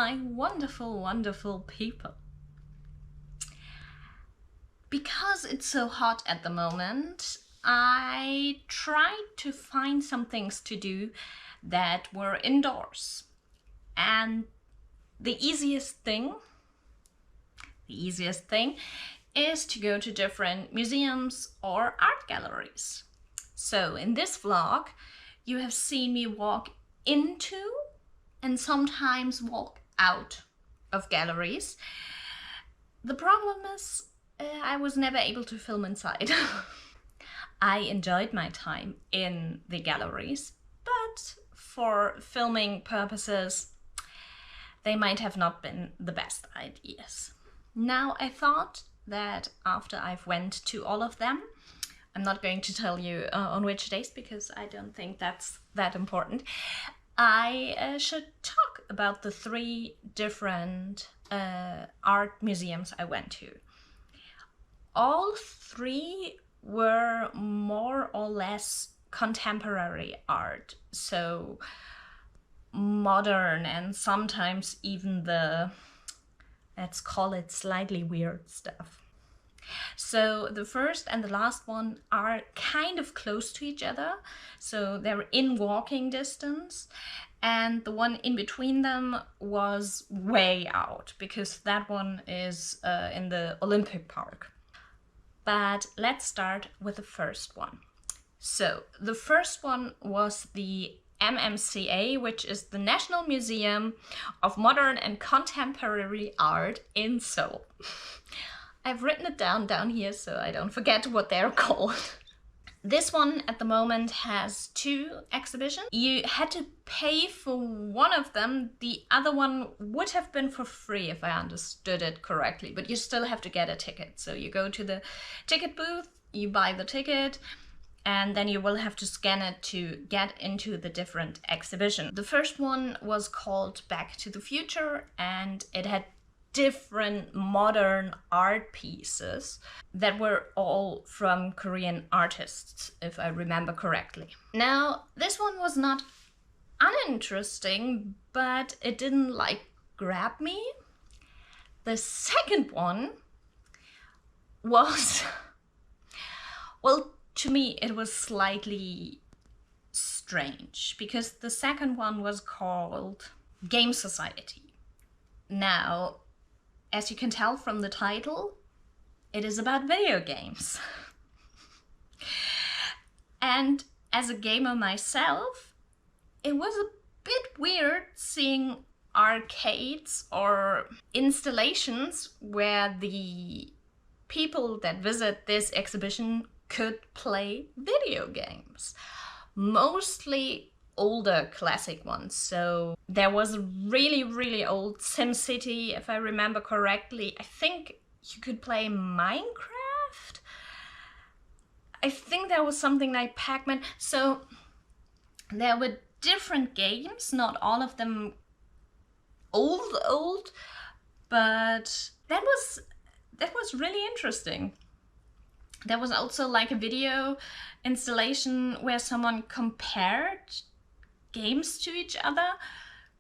my wonderful, wonderful people. Because it's so hot at the moment, I tried to find some things to do that were indoors. And the easiest thing is to go to different museums or art galleries. So in this vlog, you have seen me walk into and sometimes walk out of galleries. The problem is I was never able to film inside. I enjoyed my time in the galleries, but for filming purposes, they might have not been the best ideas. Now I thought that after I've went to all of them, I'm not going to tell you on which days because I don't think that's that important. I should talk about the 3 different art museums I went to. All 3 were more or less contemporary art, so modern and sometimes even the, let's call it, slightly weird stuff. So the first and the last one are kind of close to each other, so they're in walking distance, and the one in between them was way out because that one is in the Olympic Park. But let's start with the first one. So the first one was the MMCA, which is the National Museum of Modern and Contemporary Art in Seoul. I've written it down here so I don't forget what they're called. This one at the moment has 2 exhibitions. You had to pay for one of them. The other one would have been for free if I understood it correctly, but you still have to get a ticket. So you go to the ticket booth, you buy the ticket, and then you will have to scan it to get into the different exhibition. The first one was called Back to the Future, and it had different modern art pieces that were all from Korean artists, if I remember correctly. Now, this one was not uninteresting, but it didn't grab me. The second one was, well, to me it was slightly strange because the second one was called Game Society. Now, as you can tell from the title, it is about video games. And as a gamer myself, it was a bit weird seeing arcades or installations where the people that visit this exhibition could play video games. Mostly older classic ones. So there was a really, really old SimCity, if I remember correctly. I think you could play Minecraft. I think there was something like Pac-Man. So there were different games, not all of them old, but that was really interesting. There was also like a video installation where someone compared games to each other,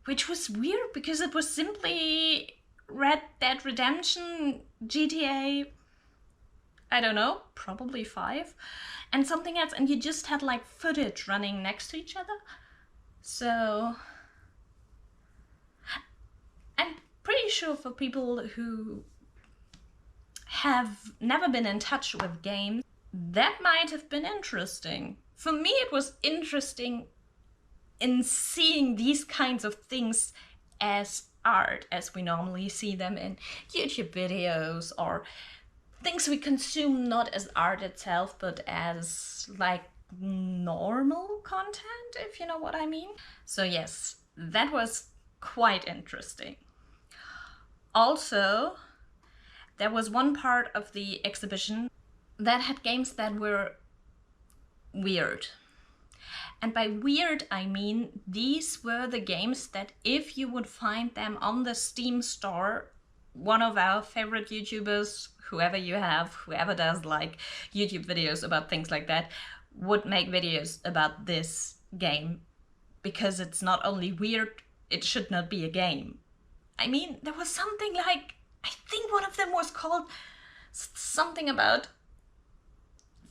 which was weird because it was simply Red Dead Redemption, GTA, I don't know, probably 5, and something else, and you just had like footage running next to each other. So I'm pretty sure for people who have never been in touch with games, that might have been interesting. For me, it was interesting in seeing these kinds of things as art, as we normally see them in YouTube videos or things we consume not as art itself, but as like normal content, if you know what I mean. So yes, that was quite interesting. Also, there was one part of the exhibition that had games that were weird. And by weird, I mean these were the games that if you would find them on the Steam store, one of our favorite YouTubers, whoever you have, whoever does like YouTube videos about things like that, would make videos about this game. Because it's not only weird, it should not be a game. I mean, there was something like, I think one of them was called something about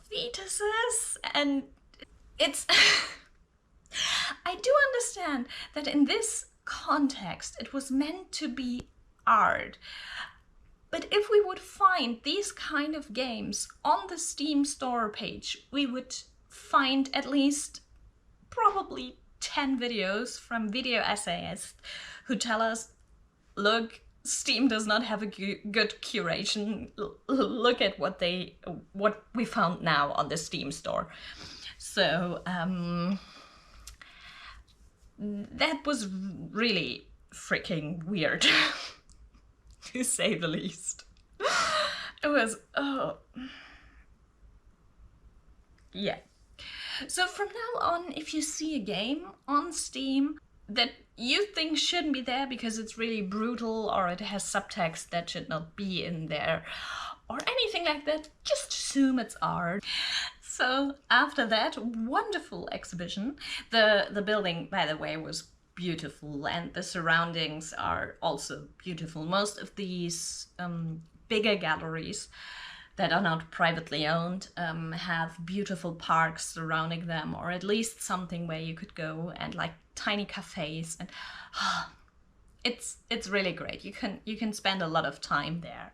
fetuses, and it's I do understand that in this context it was meant to be art, but if we would find these kind of games on the Steam store page, we would find at least probably 10 videos from video essayists who tell us, look, Steam does not have a good curation. Look at what we found now on the Steam store. So that was really freaking weird, to say the least. It was, oh. Yeah. So from now on, if you see a game on Steam that you think shouldn't be there because it's really brutal or it has subtext that should not be in there or anything like that, just assume it's art. So after that wonderful exhibition, the building, by the way, was beautiful, and the surroundings are also beautiful. Most of these bigger galleries that are not privately owned have beautiful parks surrounding them, or at least something where you could go, and like tiny cafes, and it's really great. You can spend a lot of time there.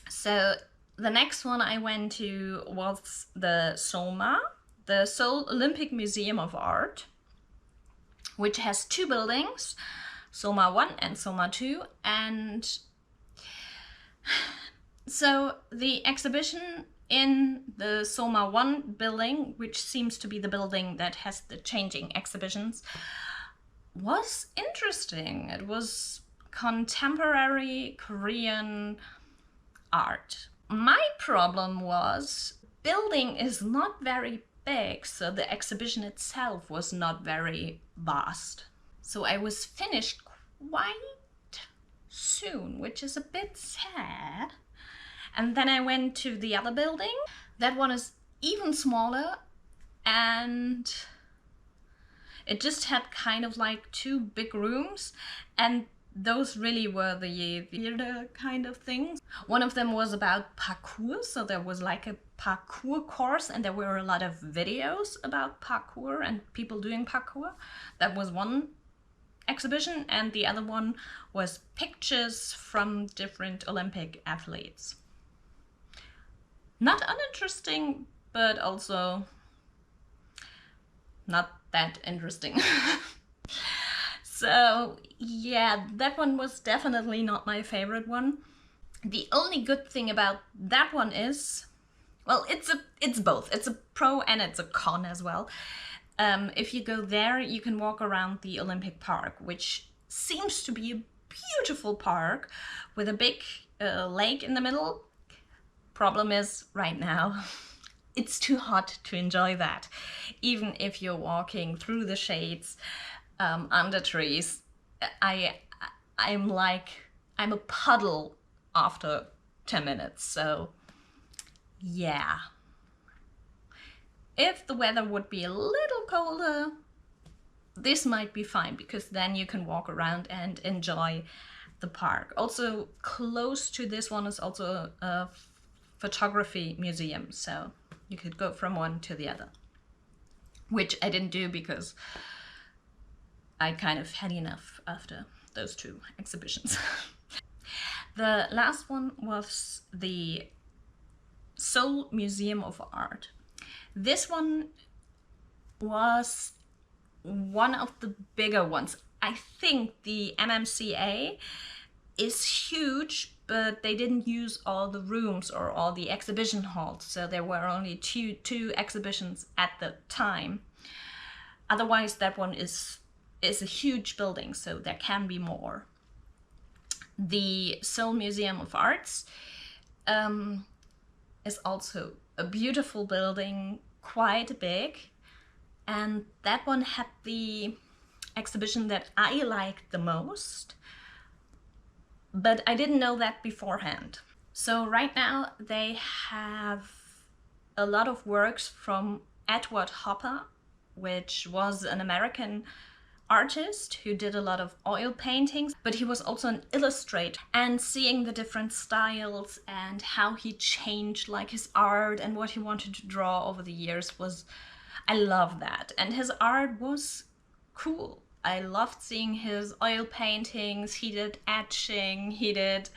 So the next one I went to was the SOMA, the Seoul Olympic Museum of Art, which has two buildings, SOMA 1 and SOMA 2, and so the exhibition in the SOMA 1 building, which seems to be the building that has the changing exhibitions, was interesting. It was contemporary Korean art. My problem was, building is not very big, so the exhibition itself was not very vast. So I was finished quite soon, which is a bit sad. And then I went to the other building. That one is even smaller, and it just had kind of like two big rooms, and those really were the weirder kind of things. One of them was about parkour, so there was like a parkour course, and there were a lot of videos about parkour and people doing parkour. That was one exhibition, and the other one was pictures from different Olympic athletes. Not uninteresting, but also not that interesting. So yeah, that one was definitely not my favorite one. The only good thing about that one is, well, it's both. It's a pro and it's a con as well. If you go there, you can walk around the Olympic Park, which seems to be a beautiful park with a big lake in the middle. Problem is, right now, it's too hot to enjoy that. Even if you're walking through the shades, under trees, I'm a puddle after 10 minutes, so yeah. If the weather would be a little colder, this might be fine, because then you can walk around and enjoy the park. Also, close to this one is also a photography museum, so you could go from one to the other, which I didn't do because I kind of had enough after those two exhibitions. The last one was the Seoul Museum of Art. This one was one of the bigger ones. I think the MMCA is huge, but they didn't use all the rooms or all the exhibition halls, so there were only two exhibitions at the time. Otherwise, that one is a huge building, so there can be more. The Seoul Museum of Arts is also a beautiful building, quite big, and that one had the exhibition that I liked the most, but I didn't know that beforehand. So right now they have a lot of works from Edward Hopper, which was an American artist who did a lot of oil paintings, but he was also an illustrator. And seeing the different styles and how he changed like his art and what he wanted to draw over the years was, I love that. And his art was cool. I loved seeing his oil paintings. He did etching, he did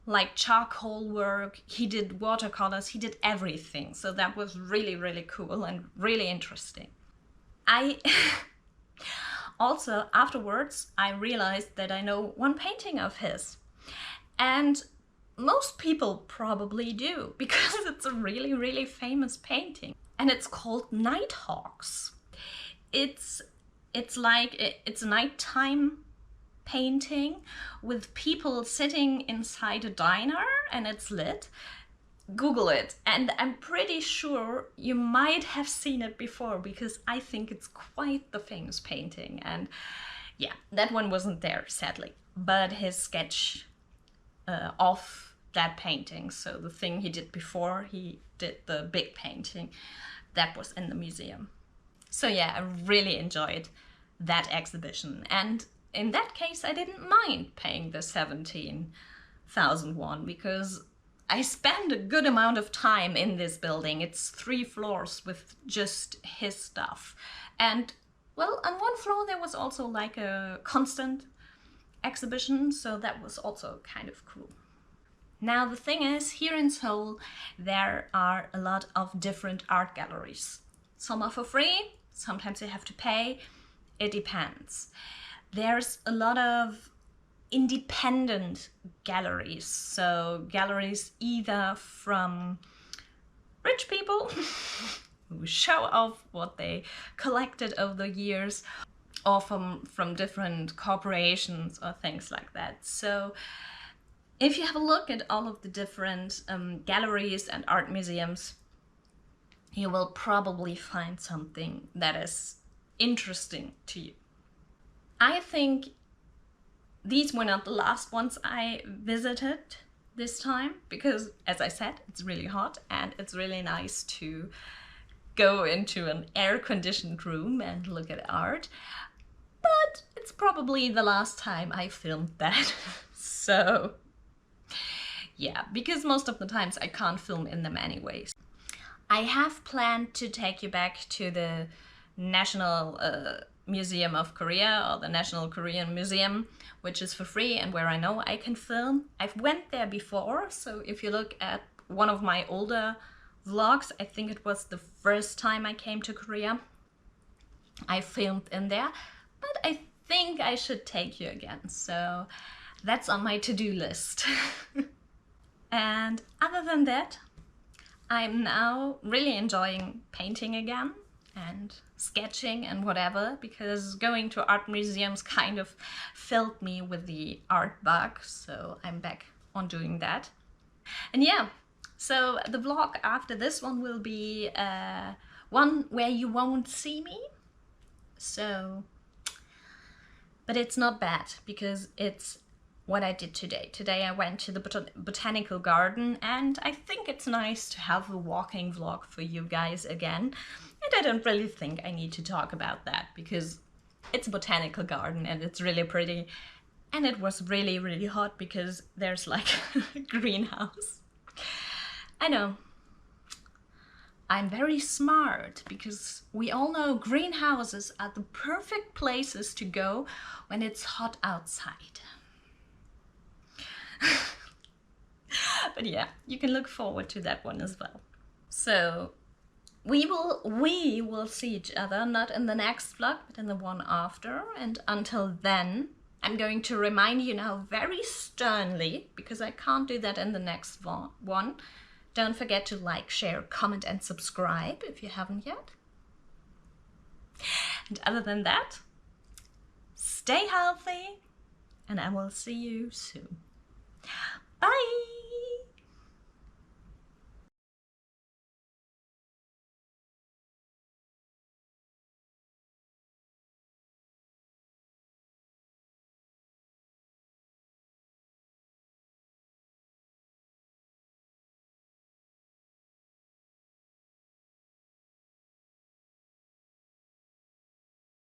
like charcoal work, he did watercolors, he did everything. So that was really, really cool and really interesting. I also, afterwards, I realized that I know one painting of his. And most people probably do, because it's a really, really famous painting. And it's called Nighthawks. It's a nighttime painting with people sitting inside a diner and it's lit. Google it, and I'm pretty sure you might have seen it before, because I think it's quite the famous painting. And yeah, that one wasn't there, sadly, but his sketch of that painting, so the thing he did before he did the big painting, that was in the museum. So yeah, I really enjoyed that exhibition, and in that case I didn't mind paying the 17,000 won, because I spent a good amount of time in this building. It's 3 floors with just his stuff. And well, on one floor there was also like a constant exhibition, so that was also kind of cool. Now the thing is, here in Seoul there are a lot of different art galleries. Some are for free, sometimes you have to pay, it depends. There's a lot of independent galleries, so galleries either from rich people who show off what they collected over the years, or from different corporations or things like that. So if you have a look at all of the different galleries and art museums, you will probably find something that is interesting to you. I think these were not the last ones I visited this time, because as I said, it's really hot and it's really nice to go into an air-conditioned room and look at art. But it's probably the last time I filmed that. So yeah, because most of the times I can't film in them anyways. I have planned to take you back to the National Museum of Korea, or the National Korean Museum, which is for free and where I know I can film. I've went there before, so if you look at one of my older vlogs, I think it was the first time I came to Korea, I filmed in there, but I think I should take you again, so that's on my to-do list. And other than that, I'm now really enjoying painting again and sketching and whatever, because going to art museums kind of filled me with the art bug, so I'm back on doing that. And yeah, so the vlog after this one will be one where you won't see me, so, but it's not bad, because it's what I did today. Today I went to the botanical garden, and I think it's nice to have a walking vlog for you guys again. And I don't really think I need to talk about that, because it's a botanical garden and it's really pretty. And it was really, really hot because there's like a greenhouse. I know. I'm very smart, because we all know greenhouses are the perfect places to go when it's hot outside. But yeah, you can look forward to that one as well. So we will see each other, not in the next vlog, but in the one after. And until then, I'm going to remind you now very sternly, because I can't do that in the next one. Don't forget to like, share, comment and subscribe if you haven't yet. And other than that, stay healthy, and I will see you soon. Bye!